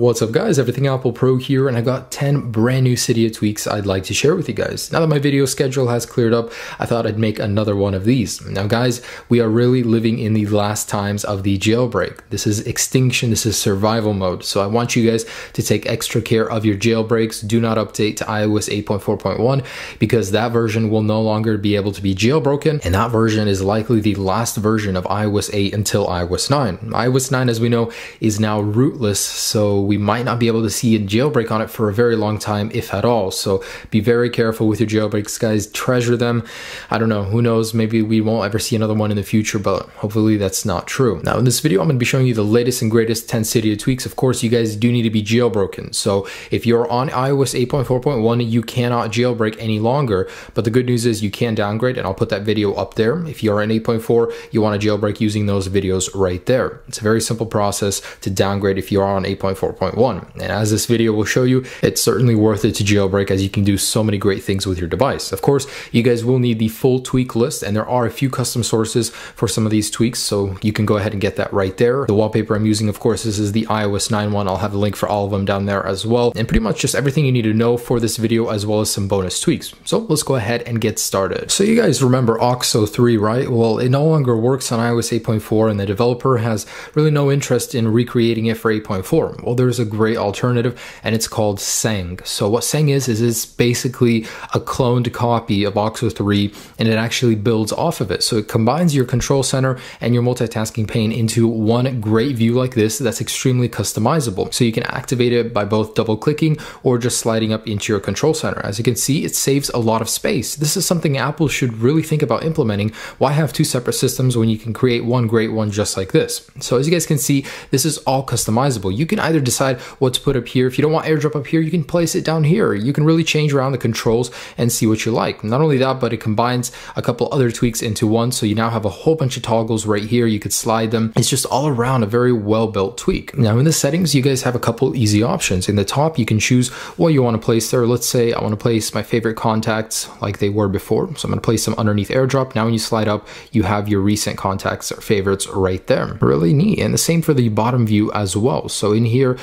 What's up guys, Everything Apple Pro here, and I got 10 brand new Cydia tweaks I'd like to share with you guys. Now that my video schedule has cleared up, I thought I'd make another one of these. Now guys, we are really living in the last times of the jailbreak. This is extinction, this is survival mode. So I want you guys to take extra care of your jailbreaks. Do not update to iOS 8.4.1 because that version will no longer be able to be jailbroken, and that version is likely the last version of iOS 8 until iOS 9. iOS 9, as we know, is now rootless, so we might not be able to see a jailbreak on it for a very long time, if at all. So be very careful with your jailbreaks, guys. Treasure them. I don't know, who knows, maybe we won't ever see another one in the future, but hopefully that's not true. Now in this video, I'm going to be showing you the latest and greatest 10 Cydia tweaks. Of course, you guys do need to be jailbroken. So if you're on iOS 8.4.1, you cannot jailbreak any longer, but the good news is you can downgrade, and I'll put that video up there. If you're in 8.4, you want to jailbreak using those videos right there. It's a very simple process to downgrade if you are on 8.4.1. And as this video will show you, it's certainly worth it to jailbreak, as you can do so many great things with your device. Of course, you guys will need the full tweak list, and there are a few custom sources for some of these tweaks, so you can go ahead and get that right there. The wallpaper I'm using, of course, this is the iOS 9 one. I'll have a link for all of them down there as well, and pretty much just everything you need to know for this video, as well as some bonus tweaks. So let's go ahead and get started. So you guys remember OXO 3, right? Well, it no longer works on iOS 8.4, and the developer has really no interest in recreating it for 8.4. Well, there's a great alternative, and it's called Sang. So what Sang is it's basically a cloned copy of OXO 3, and it actually builds off of it. So it combines your control center and your multitasking pane into one great view like this that's extremely customizable. So you can activate it by both double clicking or just sliding up into your control center. As you can see, it saves a lot of space. This is something Apple should really think about implementing. Why have two separate systems when you can create one great one just like this? So as you guys can see, this is all customizable. You can either decide what to put up here. If you don't want AirDrop up here, you can place it down here. You can really change around the controls and see what you like. Not only that, but it combines a couple other tweaks into one, so you now have a whole bunch of toggles right here. You could slide them. It's just all around a very well-built tweak. Now in the settings, you guys have a couple easy options. In the top, you can choose what you want to place there. Let's say I want to place my favorite contacts like they were before, so I'm going to place them underneath AirDrop. Now when you slide up, you have your recent contacts or favorites right there. Really neat. And the same for the bottom view as well. So in here,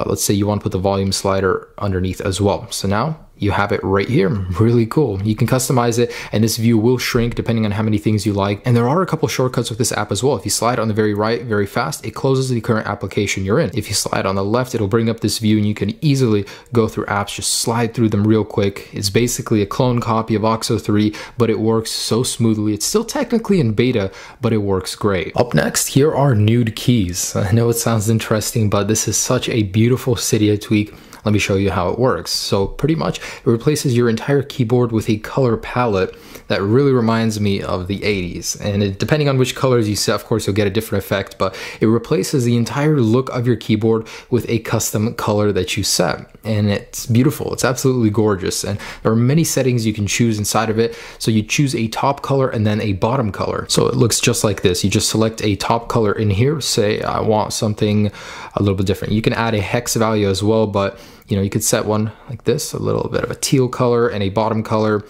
let's say you want to put the volume slider underneath as well. So now you have it right here. Really cool. You can customize it, and this view will shrink depending on how many things you like. And there are a couple shortcuts with this app as well. If you slide on the very right very fast, it closes the current application you're in. If you slide on the left, it'll bring up this view, and you can easily go through apps, just slide through them real quick. It's basically a clone copy of OXO 3, but it works so smoothly. It's still technically in beta, but it works great. Up next, here are nude keys. I know it sounds interesting, but this is such a beautiful Cydia tweak. Let me show you how it works. So pretty much it replaces your entire keyboard with a color palette that really reminds me of the 80s. And depending on which colors you set, of course, you'll get a different effect, but it replaces the entire look of your keyboard with a custom color that you set. And it's beautiful. It's absolutely gorgeous. And there are many settings you can choose inside of it. So you choose a top color and then a bottom color. So it looks just like this. You just select a top color in here. Say I want something a little bit different. You can add a hex value as well, but you know, you could set one like this, a little bit of a teal color, and a bottom color.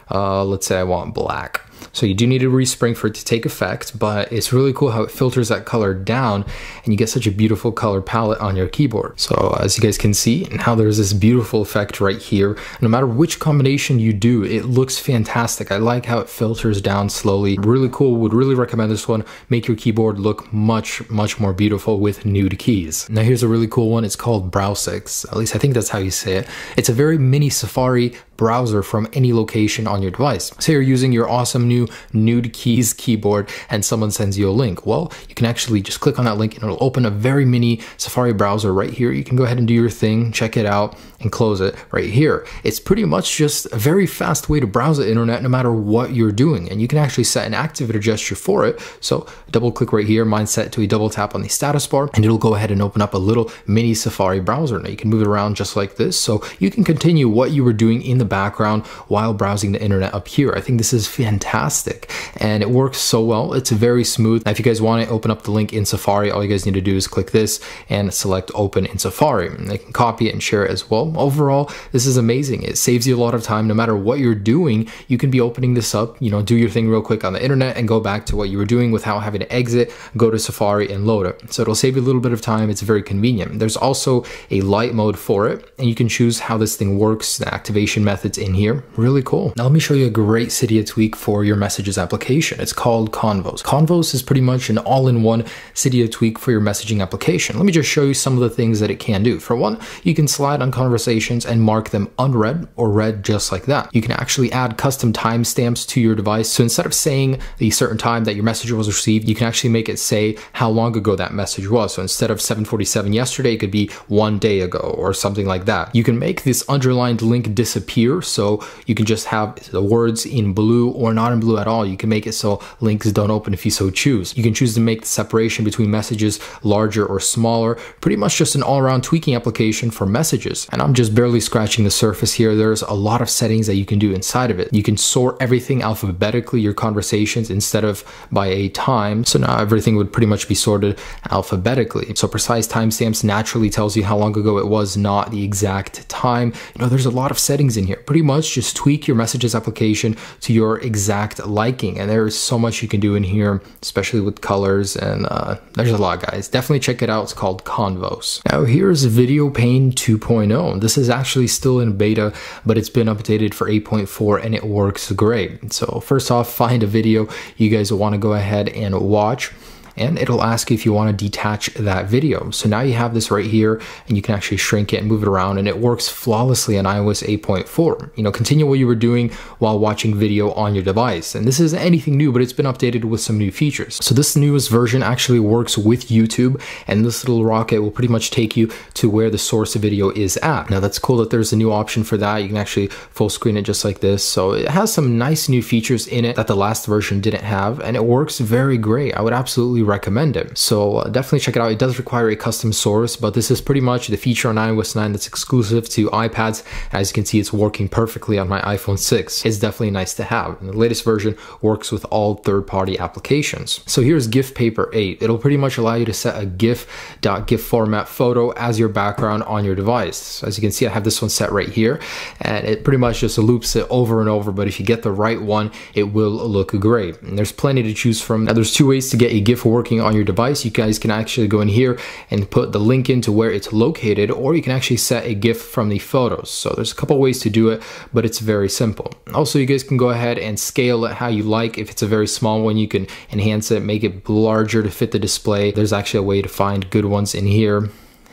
Let's say I want black. So you do need a respring for it to take effect, but it's really cool how it filters that color down, and you get such a beautiful color palette on your keyboard. So as you guys can see, now there's this beautiful effect right here. No matter which combination you do, it looks fantastic. I like how it filters down slowly. Really cool. Would really recommend this one. Make your keyboard look much more beautiful with nude keys. Now here's a really cool one. It's called Browsix. At least I think that's how you say it. It's a very mini Safari browser from any location on your device. Say you're using your awesome new nude keys keyboard and someone sends you a link. Well, you can actually just click on that link and it'll open a very mini Safari browser right here. You can go ahead and do your thing, check it out, and close it right here. It's pretty much just a very fast way to browse the internet no matter what you're doing. And you can actually set an activator gesture for it. So double click right here, mine's set to a double tap on the status bar, and it'll go ahead and open up a little mini Safari browser. Now you can move it around just like this. So you can continue what you were doing in the the background while browsing the internet up here. I think this is fantastic and it works so well. It's very smooth. Now, if you guys want to open up the link in Safari, all you guys need to do is click this and select open in Safari. And they can copy it and share it as well. Overall, this is amazing. It saves you a lot of time. No matter what you're doing, you can be opening this up, you know, do your thing real quick on the internet and go back to what you were doing without having to exit, go to Safari and load it. So it'll save you a little bit of time. It's very convenient. There's also a light mode for it, and you can choose how this thing works, the activation methods in here. Really cool. Now let me show you a great Cydia tweak for your messages application. It's called Convos. Convos is pretty much an all-in-one Cydia tweak for your messaging application. Let me just show you some of the things that it can do. For one, you can slide on conversations and mark them unread or read just like that. You can actually add custom timestamps to your device. So instead of saying the certain time that your message was received, you can actually make it say how long ago that message was. So instead of 7:47 yesterday, it could be 1 day ago or something like that. You can make this underlined link disappear. So you can just have the words in blue or not in blue at all. You can make it so links don't open if you so choose. You can choose to make the separation between messages larger or smaller. Pretty much just an all-around tweaking application for messages. And I'm just barely scratching the surface here. There's a lot of settings that you can do inside of it. You can sort everything alphabetically, your conversations, instead of by a time. So now everything would pretty much be sorted alphabetically. So precise timestamps naturally tells you how long ago it was, not the exact time. You know, there's a lot of settings in here. Pretty much just tweak your messages application to your exact liking. And there's so much you can do in here, especially with colors, and there's a lot, guys. Definitely check it out. It's called Convos. Now here's Video Pane 2.0. This is actually still in beta, but it's been updated for 8.4 and it works great. So first off, find a video you guys will want to go ahead and watch, and it'll ask you if you want to detach that video. So now you have this right here, and you can actually shrink it and move it around, and it works flawlessly on iOS 8.4. You know, continue what you were doing while watching video on your device. And this isn't anything new, but it's been updated with some new features. So this newest version actually works with YouTube, and this little rocket will pretty much take you to where the source video is at. Now that's cool that there's a new option for that. You can actually full screen it just like this. So it has some nice new features in it that the last version didn't have, and it works very great. I would absolutely recommend it. So definitely check it out. It does require a custom source, but this is pretty much the feature on iOS 9 that's exclusive to iPads. As you can see, it's working perfectly on my iPhone 6. It's definitely nice to have. And the latest version works with all third-party applications. So here's GIF Paper 8. It'll pretty much allow you to set a GIF.gif format photo as your background on your device. So as you can see, I have this one set right here, and it pretty much just loops it over and over, but if you get the right one, it will look great. And there's plenty to choose from. Now there's two ways to get a GIF working on your device. You guys can actually go in here and put the link into where it's located, or you can actually set a GIF from the photos. So there's a couple ways to do it, but it's very simple. Also, you guys can go ahead and scale it how you like. If it's a very small one, you can enhance it, make it larger to fit the display. There's actually a way to find good ones in here.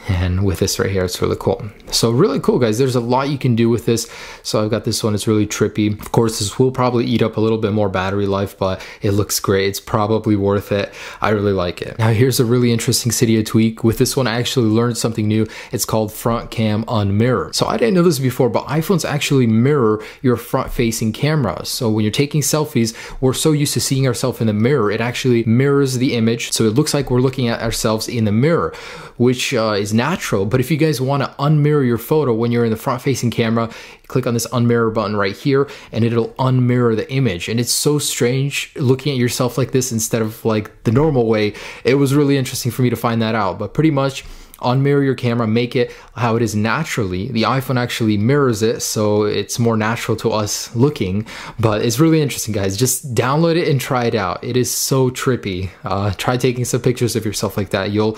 And with this right here, it's really cool. So really cool, guys. There's a lot you can do with this. So I've got this one. It's really trippy. Of course, this will probably eat up a little bit more battery life, but it looks great. It's probably worth it. I really like it. Now here's a really interesting Cydia tweak. With this one, I actually learned something new. It's called Front Cam Unmirror. So I didn't know this before, but iPhones actually mirror your front-facing camera. So when you're taking selfies, we're so used to seeing ourselves in the mirror, it actually mirrors the image. So it looks like we're looking at ourselves in the mirror, which is natural. But if you guys want to unmirror your photo when you're in the front-facing camera, click on this unmirror button right here, and it'll unmirror the image. And it's so strange looking at yourself like this instead of like the normal way. It was really interesting for me to find that out. But pretty much, unmirror your camera, make it how it is naturally. The iPhone actually mirrors it, so it's more natural to us looking, but it's really interesting, guys. Just download it and try it out. It is so trippy. Try taking some pictures of yourself like that. You'll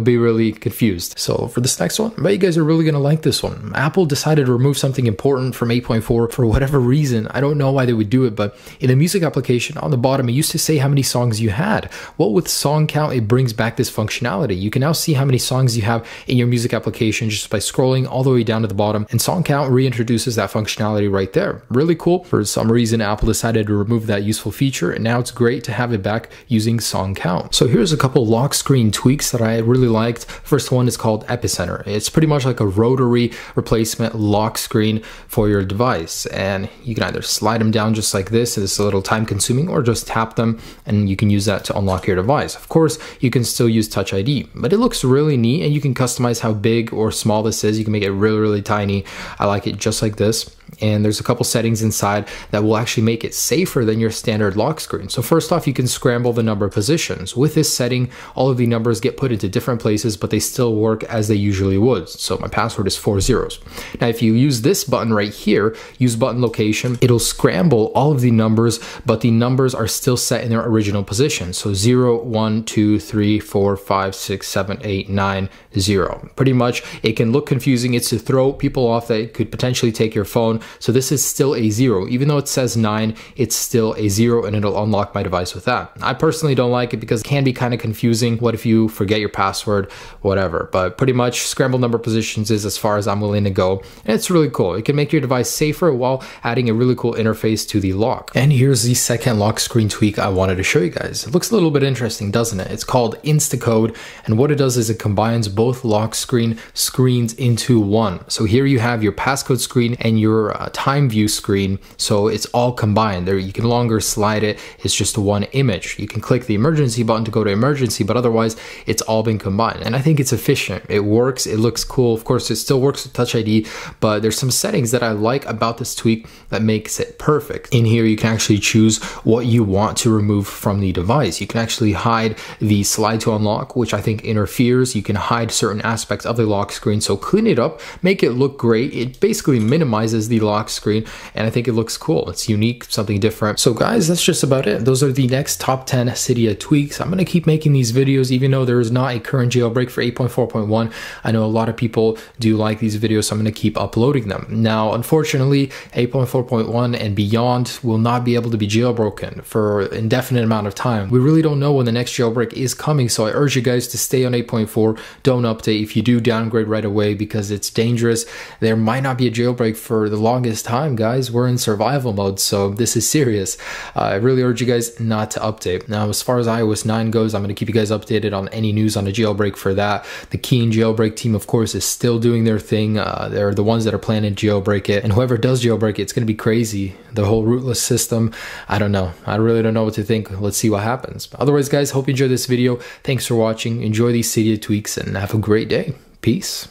be really confused. So for this next one, I bet you guys are really gonna like this one. Apple decided to remove something important from 8.4 for whatever reason. I don't know why they would do it, but in the music application on the bottom, it used to say how many songs you had. Well, with song count, it brings back this functionality. You can now see how many songs you have in your music application just by scrolling all the way down to the bottom, and song count reintroduces that functionality right there. Really cool. For some reason, Apple decided to remove that useful feature, and now it's great to have it back using song count. So here's a couple lock screen tweaks that I really liked. First one is called Epicenter. It's pretty much like a rotary replacement lock screen for your device, and you can either slide them down just like this, it's a little time consuming, or just tap them and you can use that to unlock your device. Of course, you can still use Touch ID, but it looks really neat, and you can customize how big or small this is. You can make it really, really tiny. I like it just like this. and there's a couple settings inside that will actually make it safer than your standard lock screen. So first off, you can scramble the number positions. With this setting, all of the numbers get put into different places, but they still work as they usually would. So my password is 4 zeros. Now, if you use this button right here, use button location, it'll scramble all of the numbers, but the numbers are still set in their original position. So 0, 1, 2, 3, 4, 5, 6, 7, 8, 9, 0. Pretty much, it can look confusing. It's to throw people off that could potentially take your phone. So this is still a 0. Even though it says 9, it's still a 0, and it'll unlock my device with that. I personally don't like it because it can be kind of confusing. What if you forget your password, whatever. But pretty much scrambled number positions is as far as I'm willing to go. And it's really cool. It can make your device safer while adding a really cool interface to the lock. And here's the second lock screen tweak I wanted to show you guys. It looks a little bit interesting, doesn't it? It's called Instacode, and what it does is it combines both lock screens into one. So here you have your passcode screen and your time view screen, so it's all combined. There you can no longer slide it. It's just one image. You can click the emergency button to go to emergency, but otherwise it's all been combined. And I think it's efficient. It works. It looks cool. Of course, it still works with Touch ID, but there's some settings that I like about this tweak that makes it perfect. In here, you can actually choose what you want to remove from the device. You can actually hide the slide to unlock, which I think interferes. You can hide certain aspects of the lock screen. So clean it up, make it look great. It basically minimizes the lock screen, and I think it looks cool. It's unique, something different. So guys, that's just about it. Those are the next top 10 Cydia tweaks. I'm going to keep making these videos even though there is not a current jailbreak for 8.4.1. I know a lot of people do like these videos, so I'm going to keep uploading them. Now, unfortunately, 8.4.1 and beyond will not be able to be jailbroken for an indefinite amount of time. We really don't know when the next jailbreak is coming, so I urge you guys to stay on 8.4. Don't update. If you do, downgrade right away because it's dangerous. There might not be a jailbreak for the longest time, guys. We're in survival mode, so this is serious. I really urge you guys not to update. Now, as far as iOS 9 goes, I'm going to keep you guys updated on any news on a jailbreak for that. The Keen jailbreak team, of course, is still doing their thing. They're the ones that are planning to jailbreak it, and whoever does jailbreak it, it's going to be crazy. The whole rootless system, I don't know. I really don't know what to think. Let's see what happens. But otherwise, guys, hope you enjoyed this video. Thanks for watching. Enjoy these Cydia tweaks and have a great day. Peace.